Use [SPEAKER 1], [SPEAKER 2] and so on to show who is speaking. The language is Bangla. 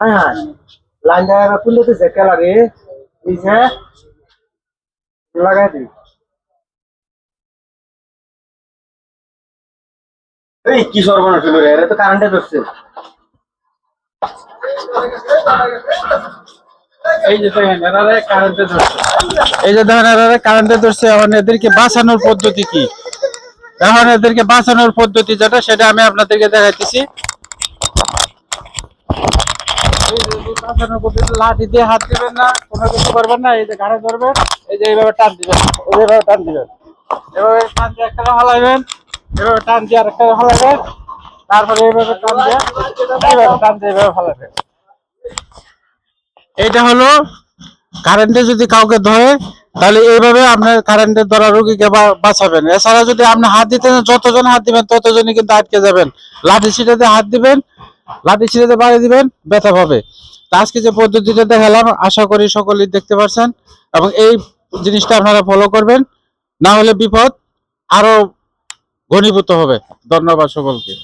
[SPEAKER 1] হ্যাঁ হ্যাঁ লাইন জায়গা খুললে তো যেতে লাগে এই যে লাগাই দিই। এই কি সর্বনাশ হলো রে, এটা তো কারেন্টে ধরছে।
[SPEAKER 2] এই যে দেখেন এনারা কারেন্টে ধরছে, এই যে দেখেন এনারা কারেন্টে ধরছে। এখন এদেরকে বাঁচানোর পদ্ধতি কি? এখন এদেরকে বাঁচানোর পদ্ধতি যেটা, সেটা আমি আপনাদেরকে দেখাইতেছি। এই যে বাঁচানোর পদ্ধতি, লাঠি দিয়ে হাত দিবেন না, কোনো কিছু করবেন না। এই যে ঘাড়ে ধরবেন, এই যে এইভাবে টান দিবেন, এই যে এইভাবে টান দিবেন, এভাবে টান দিয়ে একটা হলাইবেন, এভাবে টান দিয়ে আরেকটা হলাইবেন, তারপরে এইভাবে টান দিয়ে এইভাবে টান দিয়ে এইভাবে হলাইবেন। এটা হলো কারেন্টে যদি কাউকে ধরে, তাহলে এইভাবে আপনার কারেন্টের দ্বারা রোগীকে বাঁচাবেন। এছাড়া যদি আপনি হাত দিতে চান, যতজন হাত দিবেন ততজনই কিন্তু আটকে যাবেন। লাঠি ছিটাতে হাত দিবেন, লাঠি ছিটাতে বাড়ি দিবেন, ব্যথা পাবে। তো আজকে যে পদ্ধতিটা দেখালাম, আশা করি সকলেই দেখতে পাচ্ছেন এবং এই জিনিসটা আপনারা ফলো করবেন, না হলে বিপদ আরো ঘনীভূত হবে। ধন্যবাদ সকলকে।